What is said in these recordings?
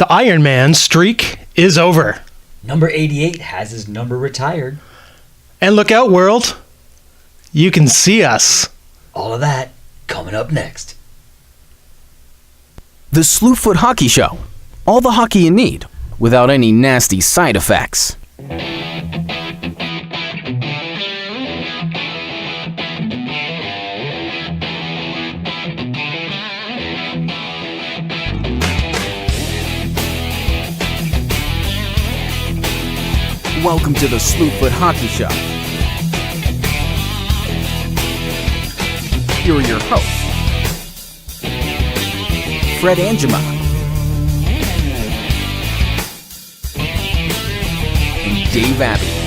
The Iron Man streak is over. Number 88 has his number retired. And look out, world. You can see us. All of that coming up next. The Slewfoot Hockey Show. All the hockey you need, without any nasty side effects. Welcome to the Slewfoot Hockey Show. Here are your hosts, Fred Angema and Dave Abbey.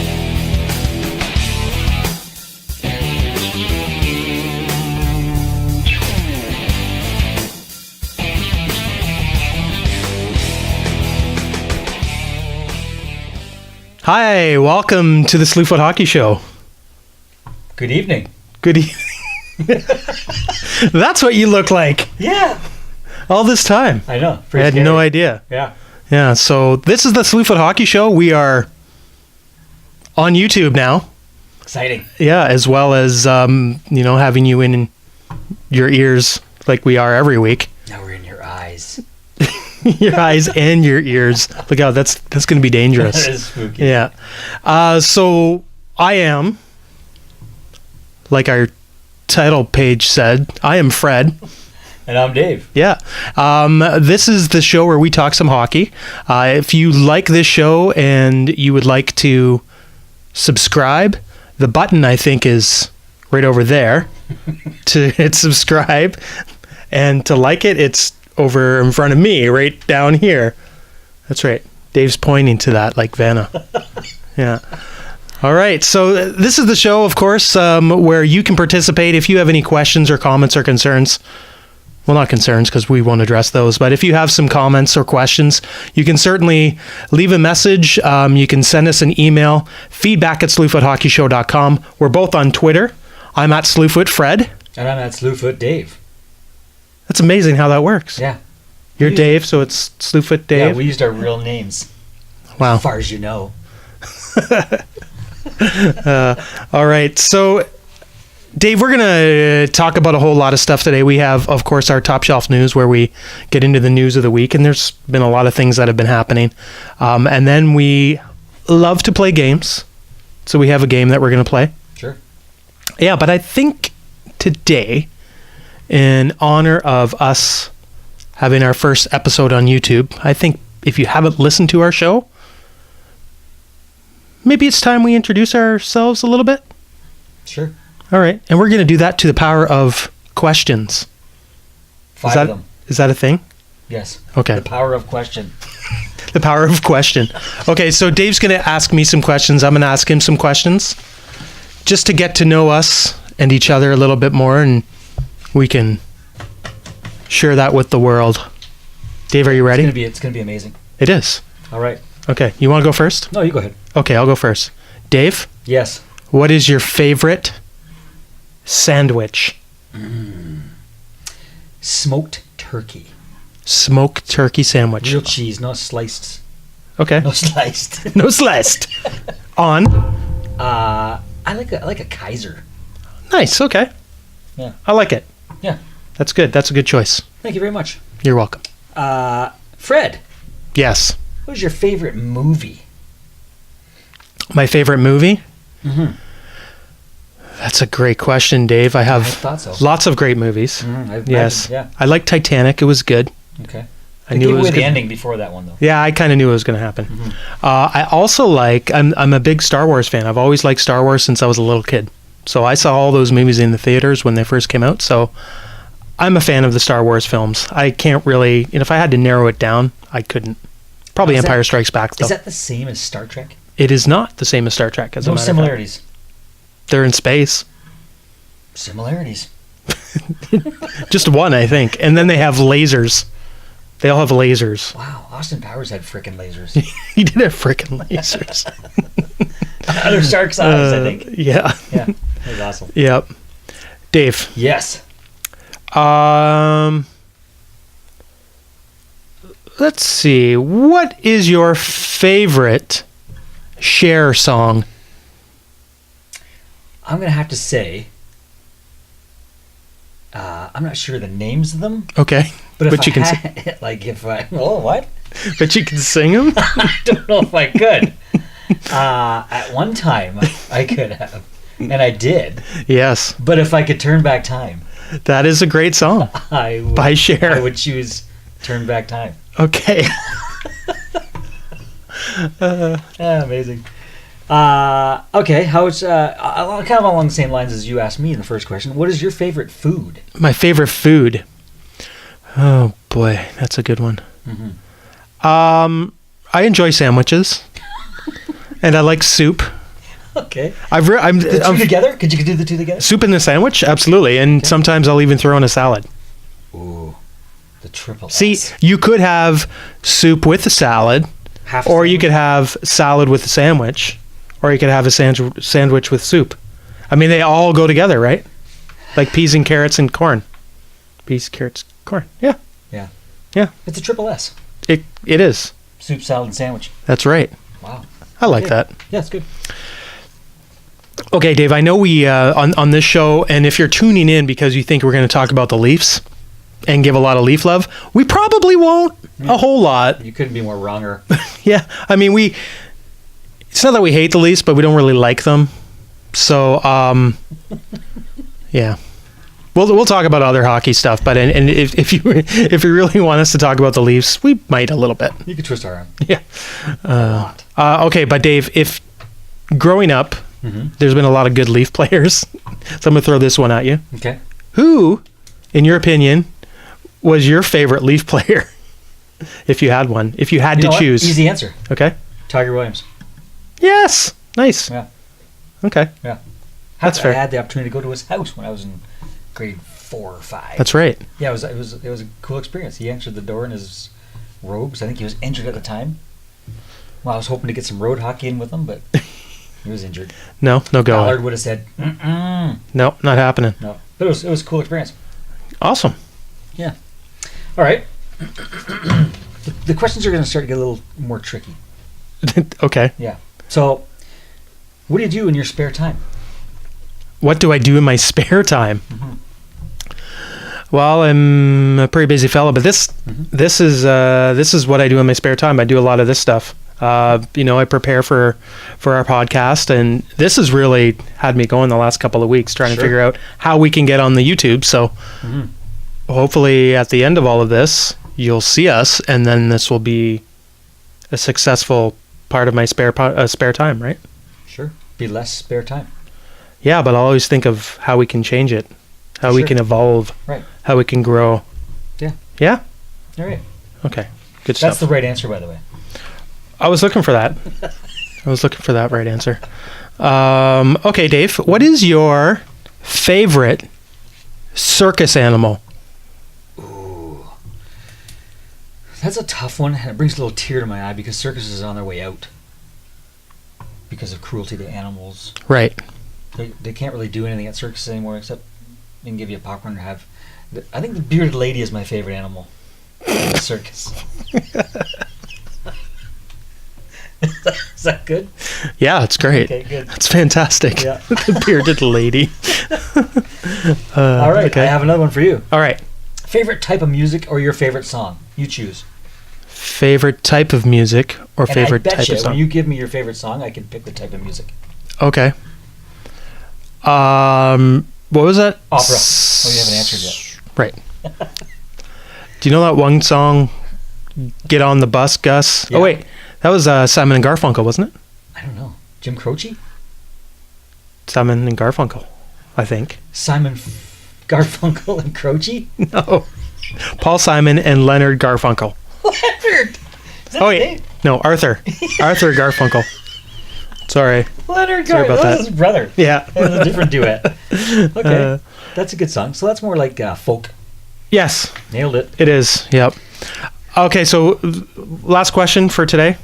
Hi, welcome to the Slewfoot Hockey Show. Good evening. Good evening. That's what you look like Yeah. all this time. I know. I had no idea. Yeah. Yeah, so this is the Slewfoot Hockey Show. We are on YouTube now. Exciting. Yeah, as well as, having you in your ears like we are every week. Now we're in your eyes. Your eyes and your ears. Look out, that's going to be dangerous. That is spooky. Yeah. So I am, like our title page said, I am Fred. And I'm Dave. Yeah. This is the show where we talk some hockey. If you like this show and you would like to subscribe, the button I think is right over there to hit subscribe. And to like it, it's over in front of me, right down here. That's right. Dave's pointing to that like Vanna. Yeah. All right. So this is the show, of course, where you can participate if you have any questions or comments or concerns. Well, not concerns because we won't address those. But if you have some comments or questions, you can certainly leave a message. You can send us an email, feedback@slewfoothockeyshow.com. We're both on Twitter. I'm at Slewfoot Fred. And I'm at Slewfoot Dave. That's amazing how that works. Yeah. You're Dave, so it's Slewfoot Dave. Yeah, we used our real names. Wow. As far as you know. All right. So, Dave, we're going to talk about a whole lot of stuff today. We have, of course, our Top Shelf News where we get into the news of the week, and there's been a lot of things that have been happening. And then we love to play games. So we have a game that we're going to play. Sure. Yeah, but I think today, in honor of us having our first episode on YouTube, I think if you haven't listened to our show, maybe it's time we introduce ourselves a little bit. Sure. All right. And we're going to do that to the power of questions. Five of them. Is that a thing? Yes. Okay. The power of question. The power of question. Okay, so Dave's going to ask me some questions. I'm going to ask him some questions just to get to know us and each other a little bit more, and we can share that with the world. Dave, are you ready? It's gonna be amazing. It is. All right. Okay, you want to go first? No, you go ahead. Okay, I'll go first. Dave, Yes. what is your favorite sandwich? Smoked turkey. Smoked turkey sandwich. Real cheese, not sliced. Okay. No sliced. No sliced. On. I like a Kaiser. Nice. Okay. Yeah. I like it. Yeah. That's good. That's a good choice. Thank you very much. You're welcome. Fred, Yes. what is your favorite movie? My favorite movie? Mm-hmm. That's a great question, Dave. I I have thought so. lots of great movies. Yes. Yeah. I like Titanic. It was good. Okay. I They knew gave it was away good. the ending before that one, though. Yeah, I kind of knew it was going to happen. Mm-hmm. I also like, I'm a big Star Wars fan. I've always liked Star Wars since I was a little kid. So I saw all those movies in the theaters when they first came out. So I'm a fan of the Star Wars films. I can't really, and if I had to narrow it down, I couldn't. Probably Is that- Empire Strikes Back, though. Is that the same as Star Trek? It is not the same as Star Trek, as a No matter of fact. similarities. They're in space. Similarities. Just one, I think. And then they have lasers. They all have lasers. Wow, Austin Powers had frickin' lasers. He did have frickin' lasers. They're Stark's eyes, I think. Yeah. Yeah, that was awesome. Yep. Dave. Yes. let's see. What is your favorite Cher song? I'm going to have to say, I'm not sure the names of them. Okay. But if you can what? But you can sing them? I don't know if I could. At one time, I could have. And I did. Yes. But if I could turn back time, that is a great song by Cher. I would choose Turn Back Time. Okay. Amazing. Okay, how's kind of along the same lines as you asked me in the first question. What is your favorite food? My favorite food. Oh boy, that's a good one. Mm-hmm. I enjoy sandwiches, and I like soup. Okay. The two together? Could you do the two together? Soup in the sandwich, absolutely, and sometimes I'll even throw in a salad. Ooh, the triple. See, S. you could have soup with a salad, or you could have salad with a sandwich, or you could have a sandwich with soup. I mean, they all go together, right? Like peas and carrots and corn. Peas, carrots, corn. Yeah. Yeah. Yeah. It's a triple S. It is. Soup, salad, and sandwich. That's right. Wow. I like that. Yeah, it's good. Okay, Dave, I know we, on this show, and if you're tuning in because you think we're going to talk about the Leafs and give a lot of Leaf love, we probably won't a whole lot. You couldn't be more wronger. Yeah, I mean, it's not that we hate the Leafs, but we don't really like them. So, yeah. We'll talk about other hockey stuff, but and if you really want us to talk about the Leafs, we might a little bit. You could twist our arm. Yeah. Okay, but Dave, if growing up, there's been a lot of good Leaf players, so I'm gonna throw this one at you. Okay. Who, in your opinion, was your favorite Leaf player? If you had one, if you had to choose. Easy answer. Okay. Tiger Williams. Yes. Nice. Yeah. Okay. Yeah. That's fair. I had the opportunity to go to his house when I was in grade 4 or 5. That's right. Yeah, it was a cool experience. He answered the door in his robes. I think he was injured at the time. Well, I was hoping to get some road hockey in with him, but he was injured. No go. Ballard would have said, "Mm-mm." No, not happening. No, but it was a cool experience. Awesome. Yeah. All right. The questions are going to start to get a little more tricky. Okay. Yeah. So, what do you do in your spare time? What do I do in my spare time? Well, I'm a pretty busy fella, but this is what I do in my spare time. I do a lot of this stuff. I prepare for our podcast, and this has really had me going the last couple of weeks trying to figure out how we can get on the YouTube. So hopefully at the end of all of this, you'll see us, and then this will be a successful part of my spare time, right? Sure. Be less spare time. Yeah, but I'll always think of how we can change it, how we can evolve, right? How we can grow. Yeah. Yeah? All right. Okay. Good stuff. That's the right answer, by the way. I was looking for that. I was looking for that right answer. Okay, Dave, what is your favorite circus animal? Ooh. That's a tough one, and it brings a little tear to my eye because circuses is on their way out because of cruelty to animals. Right. They can't really do anything at circuses anymore except they can give you a popcorn or have... I think the bearded lady is my favorite animal in the circus. Is that good? Yeah, it's great. Okay, good. That's fantastic. Yeah. The bearded lady. All right, okay. I have another one for you. All right. Favorite type of music or your favorite song? You choose. Favorite type of music or favorite type of song? When you give me your favorite song, I can pick the type of music. Okay. What was that? Opera. Oh, you haven't answered yet. Right. Do you know that one song, Get on the Bus, Gus? Yeah. Oh, wait. That was Simon and Garfunkel, wasn't it? I don't know. Jim Croce? Simon and Garfunkel, I think. Garfunkel and Croce? No. Paul Simon and Leonard Garfunkel. Leonard! Oh, wait. No, Arthur. Arthur Garfunkel. Sorry. Leonard Sorry about Garfunkel. that. That's his brother. Yeah. That was a different duet. Okay. That's a good song. So that's more like folk. Yes. Nailed it. It is. Yep. Okay, so last question for today.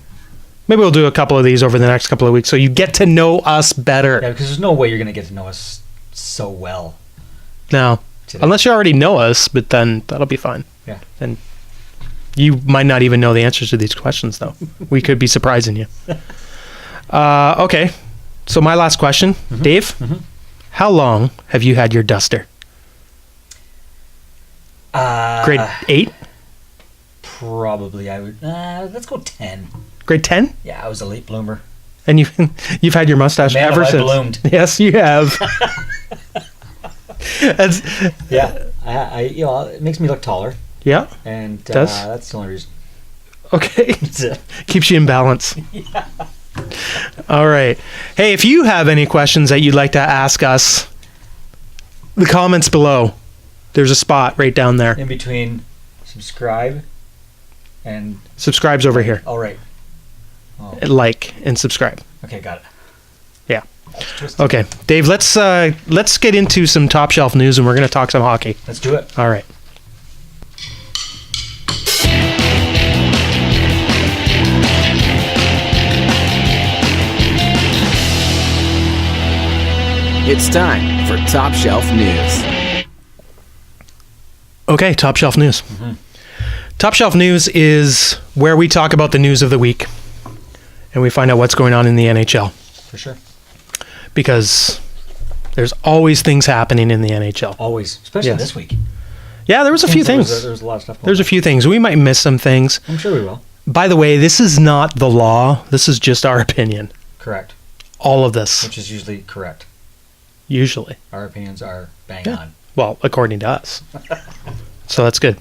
Maybe we'll do a couple of these over the next couple of weeks so you get to know us better. Yeah, because there's no way you're going to get to know us so well. No. Today. Unless you already know us, but then that'll be fine. Yeah. And You might not even know the answers to these questions, though. We could be surprising you. Okay. So my last question, Dave, how long have you had your duster? Grade 8? Probably I would. Let's go 10. Grade 10? Yeah, I was a late bloomer. And you've had your mustache Man, ever have I since. bloomed. Yes, you have. Yeah, it makes me look taller, Yeah. and Does? that's the only reason. Okay. That's it. Keeps you in balance. All right. Hey, if you have any questions that you'd like to ask us, the comments below. There's a spot right down there. In between subscribe and Subscribe's over here. all right. Oh, Like and subscribe. okay, got it. Yeah. That's twisted. Okay, Dave. Let's get into some top shelf news, and we're going to talk some hockey. Let's do it. All right. It's time for Top Shelf News. Okay, top shelf news. Top shelf news is where we talk about the news of the week, and we find out what's going on in the NHL, For sure. because there's always things happening in the NHL. Always, especially Yes. this week. Yeah, there was a few things. There was a lot of stuff going There's a few things. We might miss some things. on. I'm sure we will. By the way, this is not the law. This is just our opinion. Correct. All of this, Which is usually correct. usually. Our opinions are bang Yeah. on. Well, according to us. So that's good.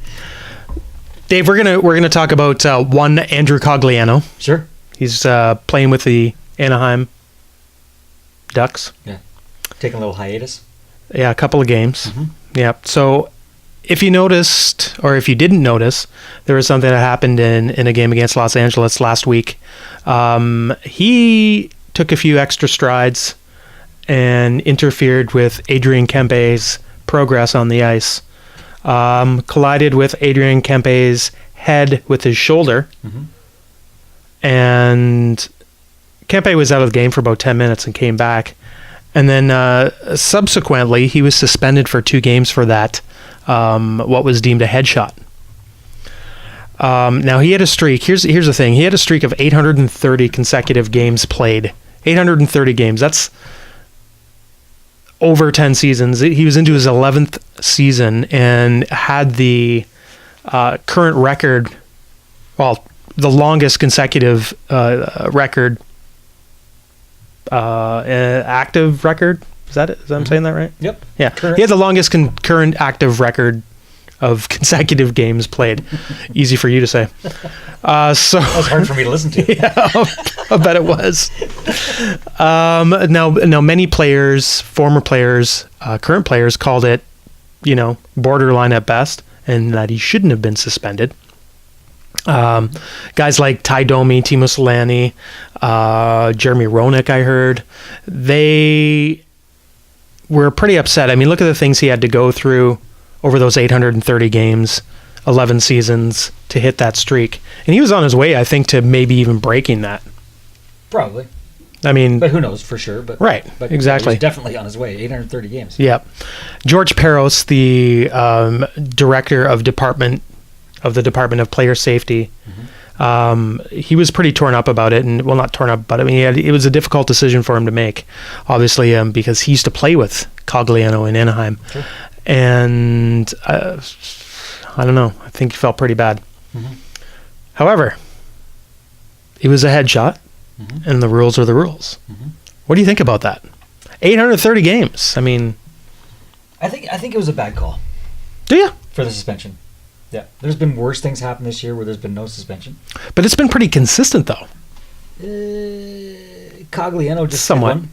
Dave, we're gonna talk about one Andrew Cogliano. Sure. He's playing with the Anaheim Ducks. Taking a little hiatus. Yeah, a couple of games. Mhm. Yeah. So if you noticed, or if you didn't notice, there was something that happened in a game against Los Angeles last week. He took a few extra strides and interfered with Adrian Kempe's progress on the ice. Collided with Adrian Kempe's head with his shoulder. Mhm. And Kempe was out of the game for about 10 minutes and came back. And then subsequently, he was suspended for 2 games for that, what was deemed a headshot. Now, he had a streak. Here's the thing. He had a streak of 830 consecutive games played. 830 games. That's over 10 seasons. He was into his 11th season and had the current record, well, the longest consecutive record, active record. Is that it? I'm saying that right? Yep. Yeah. Current. He had the longest current active record of consecutive games played. Easy for you to say. So That was hard for me to listen to. yeah, I bet it was. Now, many players, former players, current players, called it, borderline at best, and that he shouldn't have been suspended. Guys like Ty Domi, Timo Solani, Jeremy Roenick, I heard, they were pretty upset. I mean, look at the things he had to go through over those 830 games, 11 seasons to hit that streak. And he was on his way, I think, to maybe even breaking that. Probably. I mean, But who knows for sure. But right, but exactly. He was definitely on his way. 830 games. Yeah. George Peros, the director of the Department of Player Safety, he was pretty torn up about it, and well, not torn up, but I mean, it was a difficult decision for him to make, obviously, because he used to play with Cogliano in Anaheim, Sure. and I don't know, I think he felt pretty bad. Mhm. However, it was a headshot, and the rules are the rules. What do you think about that? 830 games. I mean, I think it was a bad call do you? for the suspension. Yeah. There's been worse things happen this year where there's been no suspension. But it's been pretty consistent, though. Cogliano just Somewhat. did one.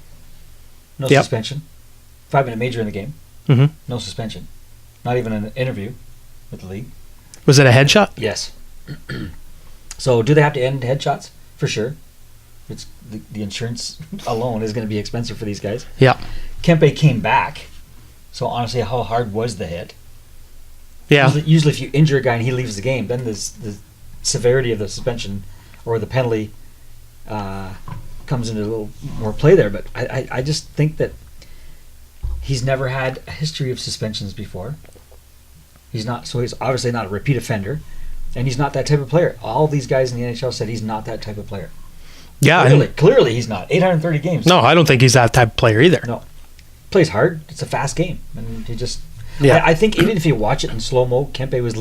No Yep. suspension. 5-minute major in the game. hmm No suspension. Not even an interview with the league. Was it a headshot? Yes. So do they have to end headshots? For sure. It's the insurance alone is going to be expensive for these guys. Yeah. Kempe came back. So honestly, how hard was the hit? Yeah. Usually if you injure a guy and he leaves the game, then the severity of the suspension or the penalty comes into a little more play there. But I just think that he's never had a history of suspensions before. He's obviously not a repeat offender, And he's not that type of player. All these guys in the NHL said he's not that type of player. Yeah. Clearly he's not. 830 games. No, I don't think he's that type of player either. No. Plays hard. It's a fast game. And he just... Yeah. I think even if you watch it in slow-mo, Kempe was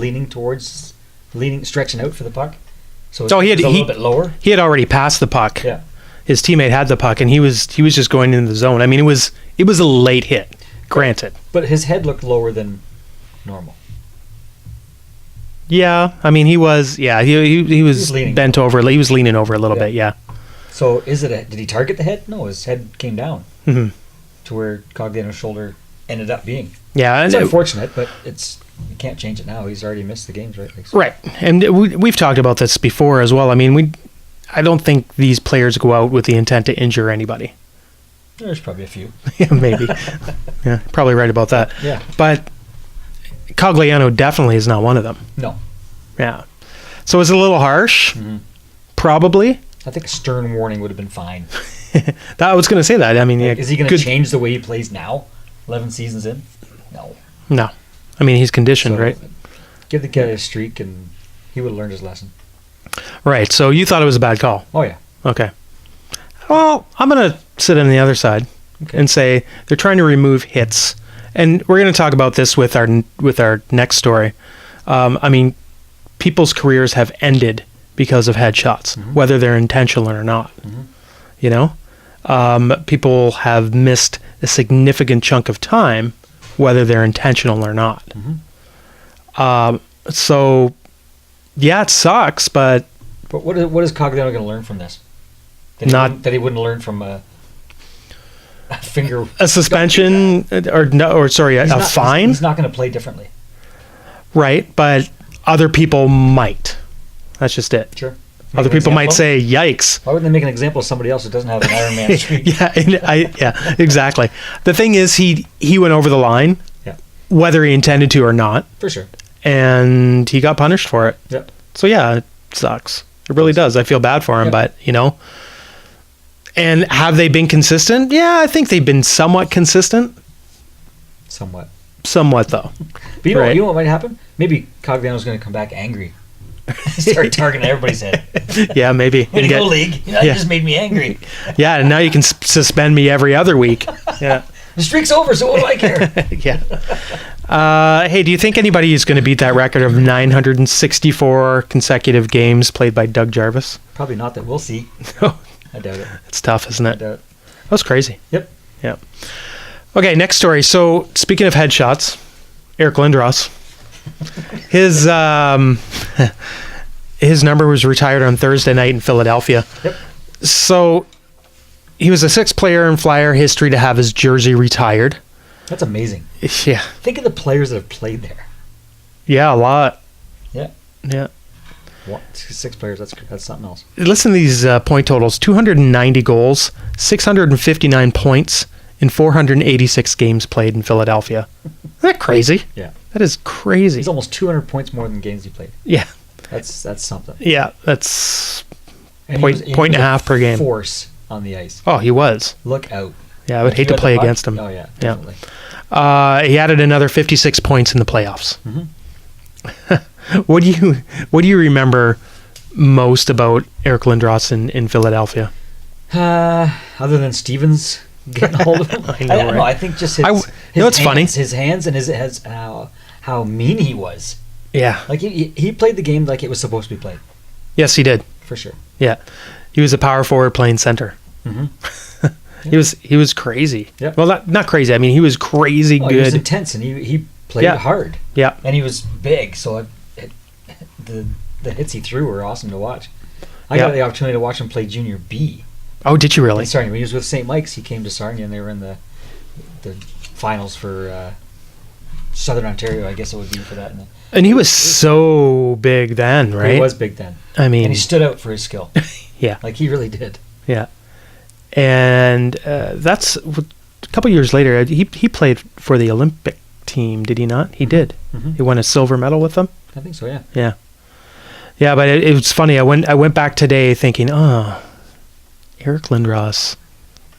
stretching out for the puck. So it's a little bit lower. He had already passed the puck. Yeah. His teammate had the puck, and he was just going into the zone. I mean, it was a late hit, granted. But his head looked lower than normal. Yeah, I mean, he was bent over. He was leaning over a little bit, yeah. So did he target the head? No, his head came down Mm-hmm. to where Cogliano's shoulder ended up being. Yeah. It's unfortunate, but you can't change it now. He's already missed the games, right? Right. And we've talked about this before as well. I mean, I don't think these players go out with the intent to injure anybody. There's probably a few. Yeah, maybe. Yeah, probably right about that. Yeah. But Cogliano definitely is not one of them. No. Yeah. So it's a little harsh, probably. I think a stern warning would have been fine. I was going to say that. I mean, Is he going to change the way he plays now? 11 seasons in? No. I mean, he's conditioned, right? Give the kid a streak, and he would have learned his lesson. Right. So you thought it was a bad call. Oh, yeah. Okay. Well, I'm going to sit on the other side and say they're trying to remove hits. And we're going to talk about this with our next story. I mean, people's careers have ended because of headshots, whether they're intentional or not. You know? People have missed a significant chunk of time, whether they're intentional or not. So, yeah, it sucks, but what is Cogliano going to learn from this? That he wouldn't learn from a finger... A suspension, a fine? He's not going to play differently. Right, but other people might. That's just it. Sure. Other people might say, yikes. Why wouldn't they make an example of somebody else who doesn't have an Iron Man streak? Yeah, exactly. The thing is, he went over the line, whether he intended to or not. For sure. And he got punished for it. Yeah. So, yeah, it sucks. It really does. I feel bad for him, but, you know. And have they been consistent? Yeah, I think they've been somewhat consistent. Somewhat, though. But you know what might happen? Maybe Cogliano's going to come back angry. Start targeting everybody's head. Yeah, maybe. Way to go, league. You just made me angry. Yeah, and now you can suspend me every other week. Yeah. The streak's over, so what do I care? Yeah. Hey, do you think anybody is going to beat that record of 964 consecutive games played by Doug Jarvis? Probably not. That we'll see. No. I doubt it. It's tough, isn't it? I doubt it. That's crazy. Yep. Yeah. Okay, next story. So, speaking of headshots, Eric Lindros, his number was retired on Thursday night in Philadelphia. Yep. So, he was the sixth player in Flyer history to have his jersey retired. That's amazing. Yeah. Think of the players that have played there. Yeah, a lot. Yeah. Yeah. 6 players, that's something else. Listen to these point totals. 290 goals, 659 points in 486 games played in Philadelphia. Isn't that crazy? Yeah. That is crazy. He's almost 200 points more than games he played. Yeah. That's something. Yeah, that's and point and a half per game. Force on the ice. Oh, he was. Look out. Yeah, I would hate to play against him. Oh, yeah, definitely. Yeah. He added another 56 points in the playoffs. What do you remember most about Eric Lindros in Philadelia? Other than Stevens getting a hold of him, I don't know. I think just his funny. His hands and how mean he was. Yeah, like he played the game like it was supposed to be played. Yes, he did. For sure. Yeah, he was a power forward playing center. He was crazy. Yep. Well, not crazy. I mean, he was crazy good. He was intense, and he played hard. Yeah, and he was big, so the hits he threw were awesome to watch. I got the opportunity to watch him play Junior B. Oh, did you really? Sorry, when he was with St. Mike's, he came to Sarnia, and they were in the finals for Southern Ontario, I guess it would be for that. And he was so big then, right? He was big then. I mean, and he stood out for his skill. Yeah, like he really did. Yeah, and that's a couple years later. He played for the Olympic team, did he not? He did. He won a silver medal with them. I think so. Yeah. Yeah. Yeah, but it was funny. I went back today thinking, Eric Lindros,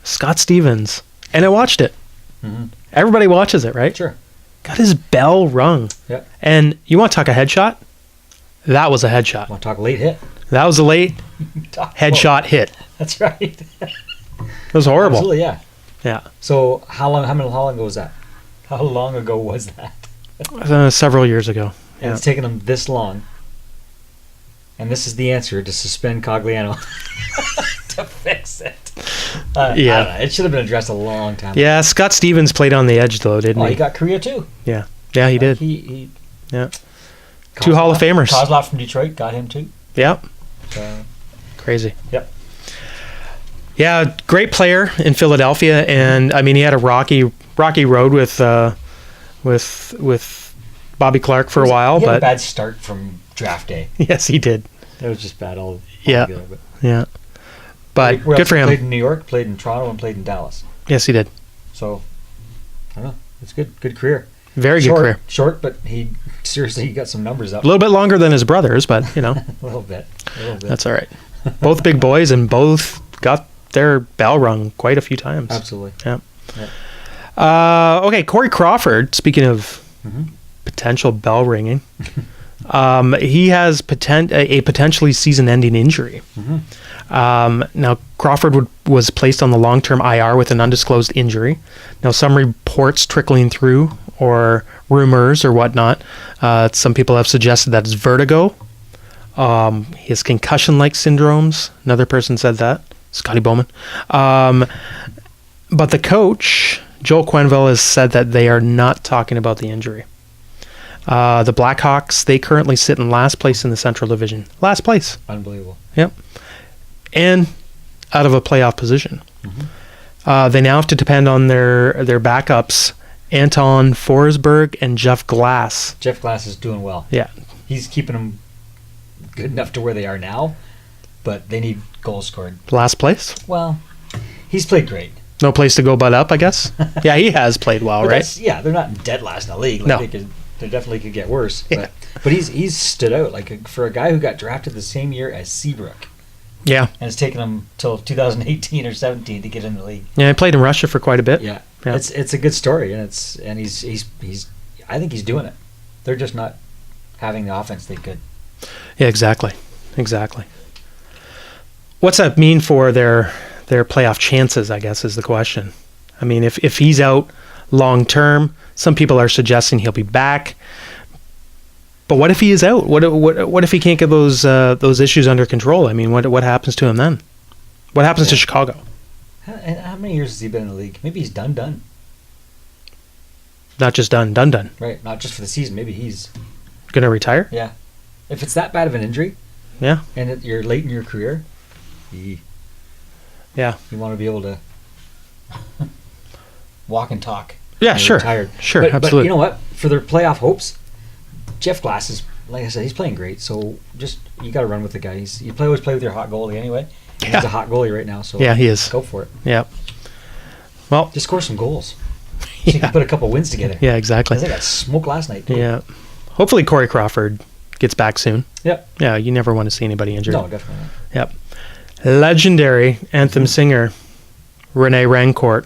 Scott Stevens, and I watched it. Everybody watches it, right? Sure. Got his bell rung. Yeah. And you want to talk a headshot? That was a headshot. Want to talk late hit? That was a late headshot hit. That's right. It was horrible. Absolutely, yeah. Yeah. So how long ago was that? How long ago was that? Several years ago. And Yeah. it's taken them this long. And this is the answer, to suspend Cogliano to fix it. I don't know. It should have been addressed a long time ago. Yeah, Scott Stevens played on the edge, though, didn't Oh, he? he got Korea too. Yeah. Yeah, he did. He Yeah. Two Hall of Famers. Kozlov from Detroit got him too. Yeah. So, Crazy. yep. Yeah, great player in Philadelphia, and I mean he had a rocky road with Bobby Clark for a while, He had but a bad start from draft day. yes, he did. It was just bad all Yeah. together. But Yeah, but where good else? for He him. played in New York, played in Toronto, and played in Dallas. Yes, he did. So I don't know. It's good career. Very short, good career. Short, but he got some numbers up. A little bit longer than his brothers, but a little bit. that's all right. Both big boys, and both got their bell rung quite a few times. Absolutely. Yeah. Yeah. Okay, Corey Crawford. Speaking of potential bell ringing, he has a potentially season-ending injury. Now, Crawford was placed on the long-term IR with an undisclosed injury. Now, some reports trickling through, or rumors or whatnot, some people have suggested that it's vertigo. He has concussion-like syndromes. Another person said that, Scotty Bowman. But the coach, Joel Quenneville, has said that they are not talking about the injury. The Blackhawks, they currently sit in last place in the Central Division. Last place. Unbelievable. Yep. And out of a playoff position. They now have to depend on their backups, Anton Forsberg and Jeff Glass. Jeff Glass is doing well. Yeah. He's keeping them good enough to where they are now, but they need goals scored. Last place. Well, he's played great. No place to go but up, I guess. Yeah, he has played well, But right? yeah, they're not dead last in the league. Like No. they definitely could get worse. Yeah. But he's stood out. Like for a guy who got drafted the same year as Seabrook, Yeah. and it's taken him till 2018 or 17 to get in the league. Yeah, he played in Russia for quite a bit. Yeah, Yeah. it's a good story, and he's I think he's doing it. They're just not having the offense they could. Yeah, exactly. What's that mean for their playoff chances, I guess, is the question. I mean, if he's out long term, some people are suggesting he'll be back. But what if he is out? What if he can't get those issues under control? I mean, what happens to him then? What happens to Chicago? How many years has he been in the league? Maybe he's done. Not just done. Right, not just for the season. Maybe he's Gonna retire? yeah. If it's that bad of an injury, Yeah. and you're late in your career, you want to be able to walk and talk. Yeah, when you're sure. retired. Sure, But absolutely. you know what? For their playoff hopes, Jeff Glass is, like I said, he's playing great. So just you got to run with the guy. You always play with your hot goalie anyway. Yeah. He's a hot goalie right now. So Yeah, he is. Go for it. Yeah. Well, Just score some goals. So you can put a couple wins together. yeah, exactly. I think I got smoked last night. Too. Yeah. Hopefully Corey Crawford gets back soon. Yep. Yeah, you never want to see anybody injured. No, definitely not. Yep. Legendary anthem singer Rene Rancourt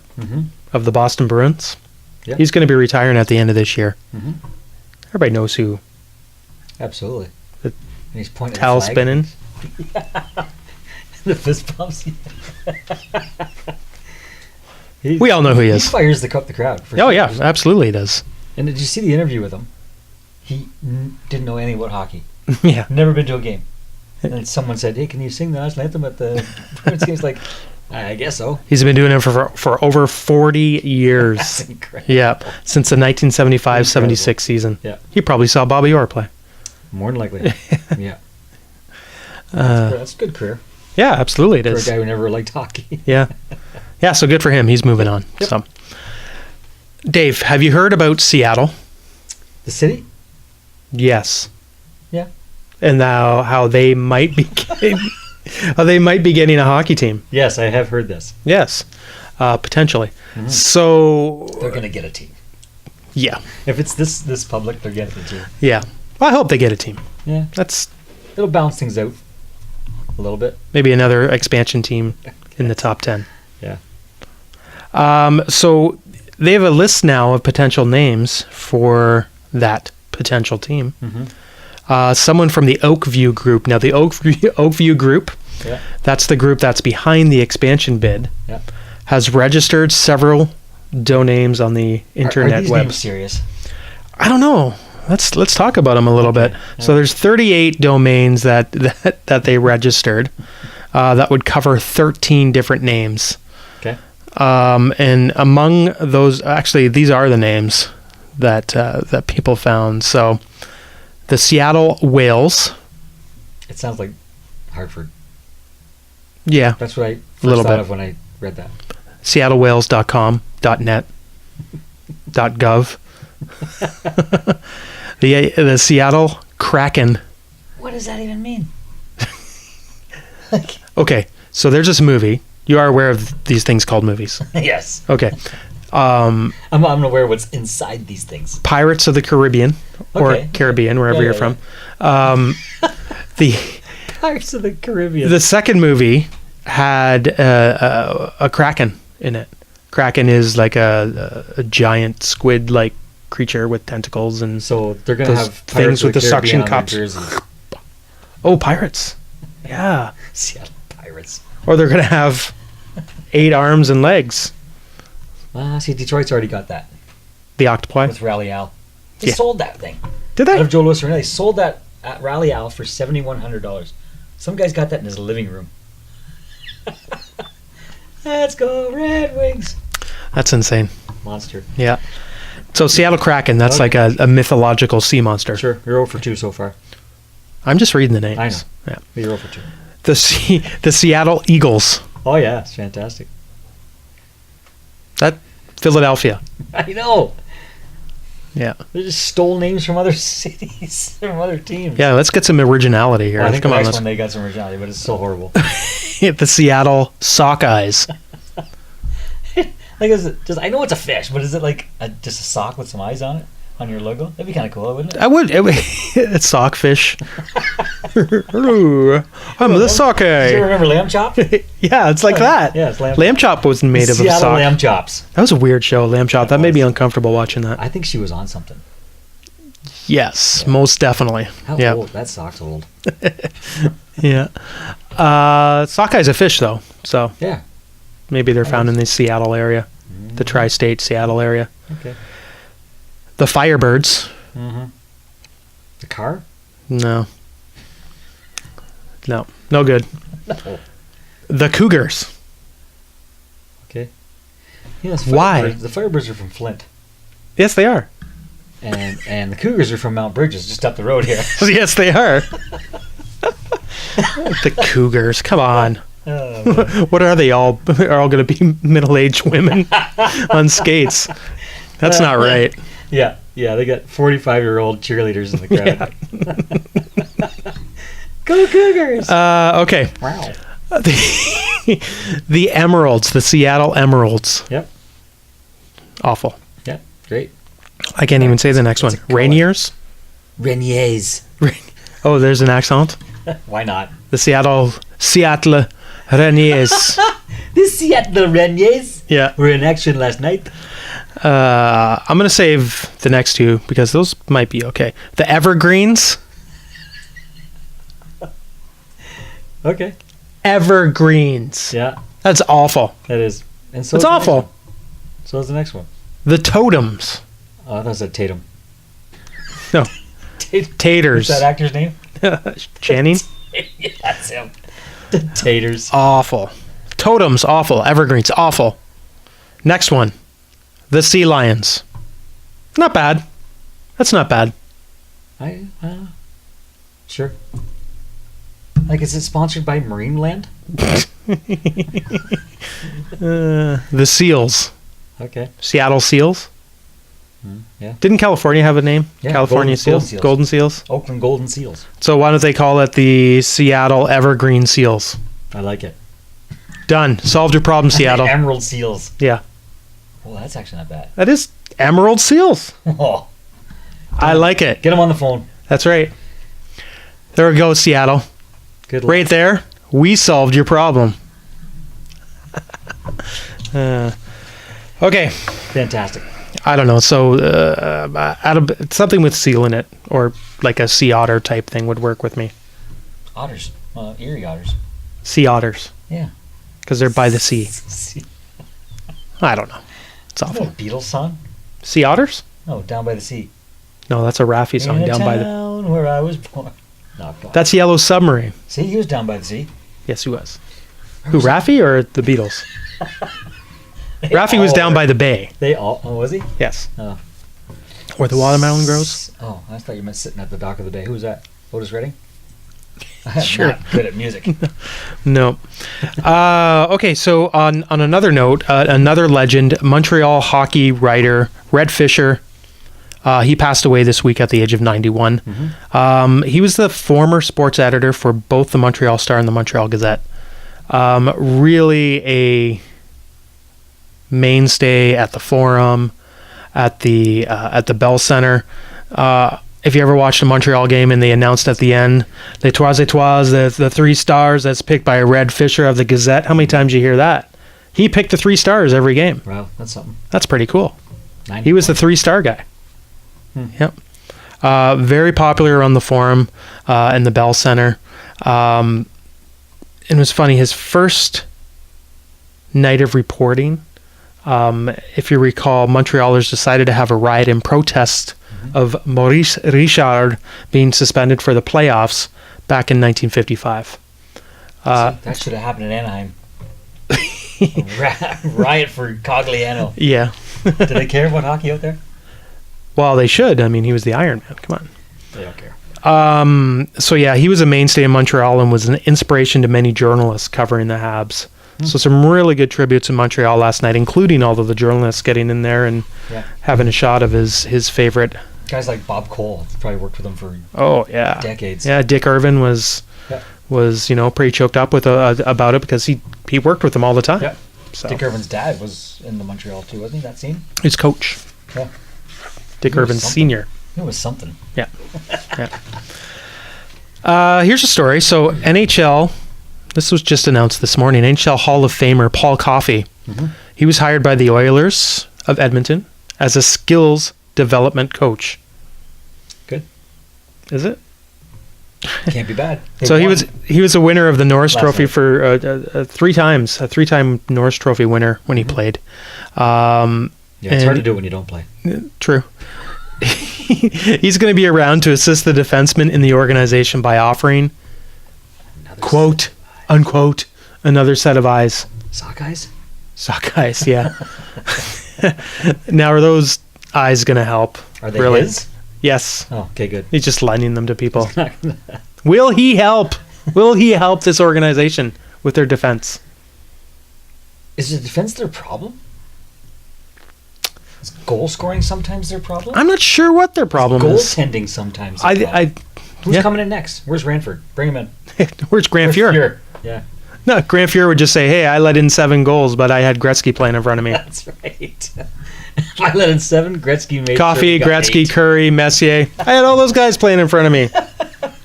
of the Boston Bruins. Yep. He's going to be retiring at the end of this year. Mhm. Everybody knows who. Absolutely. The And he's pointing towel at the flag. spinning. The fist bumps. We all know who he is. He fires the crowd. For Oh sure. yeah, absolutely he does. And did you see the interview with him? He didn't know anything about hockey. Yeah. Never been to a game. And then someone said, "Hey, can you sing the national anthem at the Bruins game?" He's like, "I guess so." He's been doing it for over 40 years. That's incredible. Yeah, since the 1975-76 season. Yeah. He probably saw Bobby Orr play. More than likely. Yeah. That's a good career Yeah, absolutely it for a is. guy who never liked hockey. Yeah. Yeah, so good for him. He's moving on. Yep. So, Dave, have you heard about Seattle? The city? Yes. Yeah. And now how they might be getting a hockey team. Yes, I have heard this. Yes. Potentially. Mhm. So, They're going to get a team. yeah. If it's this public, they're getting a team. Yeah. Well, I hope they get a team. Yeah. That's It'll balance things out a little bit. maybe another expansion team in the top 10. Yeah. So they have a list now of potential names for that potential team. Mhm. someone from the Oakview Group. Now, the Oakview Group, Yeah. that's the group that's behind the expansion bid, Yeah. has registered several domains on the Are internet these web. names serious? I don't know. Let's talk about them a little bit. So there's 38 domains that they registered that would cover 13 different names. Okay. And among those, actually, these are the names that people found. So the Seattle Whales. It sounds like Hartford. Yeah, That's what I first Little thought bit. of when I read that. seattlewhales.com, .net, .gov. the Seattle Kraken. What does that even mean? Okay, so there's this movie. You are aware of these things called movies. Yes. Okay. I'm aware of what's inside these things. Pirates of the Caribbean, or Okay. Caribbean, wherever Yeah, you're yeah, from. The Pirates of the Caribbean. the second movie had a kraken in it. Kraken is like a giant squid-like creature with tentacles and So they're going to those have things with the suction Caribbean on cups. their jerseys. Oh, pirates! Yeah, Seattle Pirates. or they're gonna have 8 arms and legs. See, Detroit's already got that The octopi. with Rally Al. They Yeah. sold that thing. Did Out they? of Joe Louis Arena. They sold that at Rally Al for $7,100. Some guy's got that in his living room. Let's go Red Wings. That's insane. Monster. Yeah. So Seattle Kraken, that's Okay. like a mythological sea monster. Sure, you're 0 for 2 so far. I'm just reading the names. I know. Yeah. You're 0 for 2. The Seattle Eagles. Oh yeah, it's fantastic. That Philadelphia. I know. Yeah. They just stole names from other cities, from other teams. Yeah, let's get some originality here. Well, I think Come the on, next let's one they got some originality, but it's so horrible. the Seattle Sockeyes. Like, is it just? I know it's a fish, but is it like just a sock with some eyes on it on your logo? That'd be kind of cool, wouldn't it? It's sockfish. Ooh, I'm the Do you sockeye. remember Lamb Chop? Yeah, it's like that. Yeah, it's Lamb. Lamb Chop was made of a Seattle sock. Lamb Chops. That was a weird show, Lamb Chop. That made me was. uncomfortable watching that. I think she was on something. Yes, most definitely. How Yeah, old? That sock's old. yeah. Sockeyes a fish though, so Yeah. maybe they're found in the Seattle area, the tri-state Seattle area. Okay. The Firebirds. Mm-hmm. The car? No, no good. No. The Cougars. Okay. Yes. Why? The Firebirds are from Flint, Yes, they are. and the Cougars are from Mount Bridges, just up the road here. Yes, they are. The Cougars. Come on. Oh, What are they all? Are all going to be middle-aged women on skates? That's not right. yeah. They got 45-year-old cheerleaders in the crowd. Go Cougars! Okay. Wow. The Emeralds, the Seattle Emeralds. Yep. Awful. Yep. Great. I can't even say the next one. It's a color. Rainiers. Reniers. Oh, there's an accent. Why not? The Seattle Rainiers. The Seattle Reniers Yeah. were in action last night. I'm gonna save the next two because those might be okay. The Evergreens. Okay. Evergreens. Yeah, That's awful. that is. And so It's is the next awful. one. So is the next one. The Totems. Oh, I thought it said Tatum. No. Taters. What's that actor's name? Channing. Yeah, that's him. The Taters. Awful. Totems. Awful. Evergreens. Awful. Next one. The Sea Lions. Not bad. That's not bad. Sure. Like, is it sponsored by Marineland? The Seals. Okay. Seattle Seals. Yeah. Didn't California have a name? Yeah, California Golden Seals? Seals. Golden Seals. Oakland Golden Seals. So why don't they call it the Seattle Evergreen Seals? I like it. Done. Solved your problem, Seattle. Emerald Seals. Yeah. Well, that's actually not bad. That is Emerald Seals. Oh, I like it. get them on the phone. That's right. There we go, Seattle. Good luck. Right there. We solved your problem. Okay. Fantastic. I don't know. So something with seal in it, or like a sea otter type thing would work with me. Otters. Erie otters. Sea otters. Yeah. Because they're by the sea. I don't know. It's Isn't that awful. a Beatles song? Sea otters? No, Down by the Sea. No, that's a Raffi song. In a Down by the. town where I was born. No, go on. That's Yellow Submarine. See, he was down by the sea. Yes, he was. Who, Raffi or the Beatles? They Raffi was all down were. by the bay. They all. Oh, was he? Yes. Oh. Where the watermelon grows. Oh, I thought you meant sitting at the dock of the bay. Who was that? Otis Redding? I'm Sure. not good at music. No. Okay, so on another note, another legend, Montreal hockey writer, Red Fisher, he passed away this week at the age of 91. He was the former sports editor for both the Montreal Star and the Montreal Gazette. Really a mainstay at the Forum, at the Bell Center. If you ever watched a Montreal game and they announced at the end, les trois étoiles, the 3 stars that's picked by Red Fisher of the Gazette, how many times you hear that? He picked the 3 stars every game. Wow, that's something. That's pretty cool. 90 He was the points. 3-star guy. Yep. Very popular on the Forum and the Bell Center. And it was funny, his first night of reporting, if you recall, Montrealers decided to have a riot in protest of Maurice Richard being suspended for the playoffs back in 1955. That should have happened in Anaheim. Riot for Cogliano. Yeah. Do they care about hockey out there? Well, they should. I mean, he was the Iron Man. Come on. They don't care. So yeah, he was a mainstay in Montreal and was an inspiration to many journalists covering the Habs. So some really good tributes in Montreal last night, including all of the journalists getting in there and Yeah. having a shot of his favorite. Guys like Bob Cole probably worked with him for Oh yeah, decades. yeah. Dick Irvin was Yeah. pretty choked up with about it because he worked with them all the time. Yeah. So Dick Irvin's dad was in the Montreal too, wasn't he? That scene? his coach, Yeah. Dick He was Irvin something. Senior. It was something. Yeah. Here's a story. So NHL, this was just announced this morning. NHL Hall of Famer Paul Coffey. He was hired by the Oilers of Edmonton as a skills development coach. Good. Is it? Can't be bad. They So won. he was a winner of the Norris Last Trophy night. for 3 times, a 3-time Norris Trophy winner when he played. Yeah, it's hard and- to do when you don't play. True. He's going to be around to assist the defenseman in the organization by offering, Another quote, unquote, another set of eyes. sock eyes? Sock eyes, yeah. Now, are those eyes going to help? Are they really? his? Yes. Oh, okay, good. He's just lending them to people. Will he help? Will he help this organization with their defense? Is the defense their problem? Is goal scoring sometimes their problem? I'm not sure what their problem is. Goaltending sometimes their problem? I Who's yeah. coming in next? Where's Ranford? Bring him in. Where's Grant Fuhr? Fuhr. Yeah, No, Grant Fuhr would just say, "Hey, I let in 7 goals, but I had Gretzky playing in front of me." that's right. I let in 7. Gretzky made Coffee, sure he got Gretzky, 8. Curry, Messier. I had all those guys playing in front of me.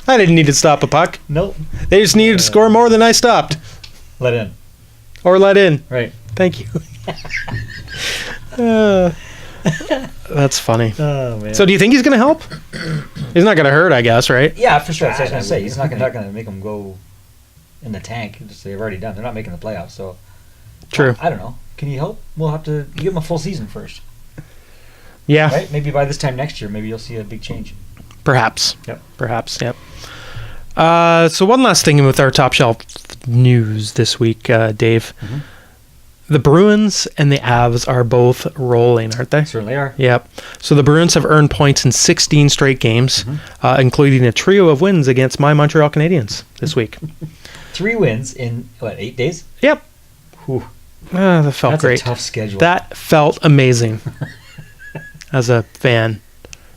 I didn't need to stop a puck. Nope. They just needed to score more than I stopped Let in. or let in. Right. Thank you. That's funny. Oh man. So do you think he's going to help? He's not going to hurt, I guess, right? yeah, for sure. That's what I was gonna say. He's not gonna make them go in the tank. They've already done. They're not making the playoffs. So True. I don't know. Can you help? We'll have to give him a full season first, Yeah, right? Maybe by this time next year, maybe you'll see a big change. perhaps. Yep. Perhaps, yep. So one last thing with our top shelf news this week, Dave. Mhm. The Bruins and the Avs are both rolling, aren't they? Certainly are. Yep. So the Bruins have earned points in 16 straight games, including a trio of wins against my Montreal Canadiens this week. 3 wins in 8 days? Yep. Whew. That felt That's great. a tough schedule. That felt amazing as a fan.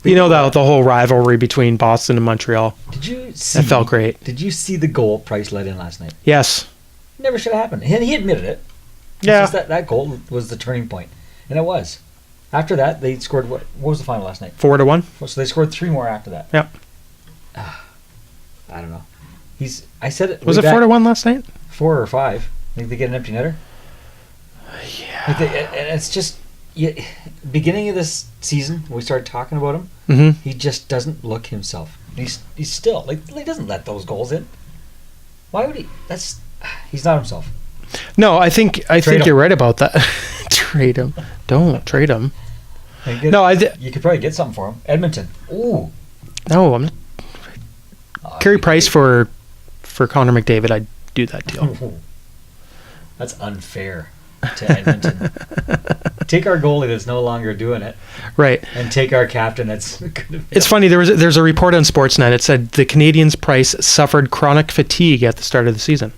You know that the whole rivalry between Boston and Montreal. Did you see? That felt great. Did you see the goal Price let in last night? Yes. Never should have happened. And he admitted it. It's Yeah. just that goal was the turning point, and it was. After that, they scored what? What was the final last night? 4-1. So they scored 3 more after that. Yep. I don't know. I said it. Was way it back- 4-1 last night? 4 or 5? Think they get an empty netter? Yeah. And it's just yeah, beginning of this season, when we started talking about him, Mm-hmm. he just doesn't look himself. He's still like he doesn't let those goals in. Why would he? He's not himself. No, I think him. you're right about that. Trade him. Don't trade him. No, You could probably get something for him. Edmonton. Ooh. No, I'm not. Carey Price for Connor McDavid. I'd do that deal. Ooh. That's unfair to Edmonton. Take our goalie that's no longer doing it, Right. and take our captain that's. It's funny. There's a report on Sportsnet. It said the Canadiens' Price suffered chronic fatigue at the start of the season.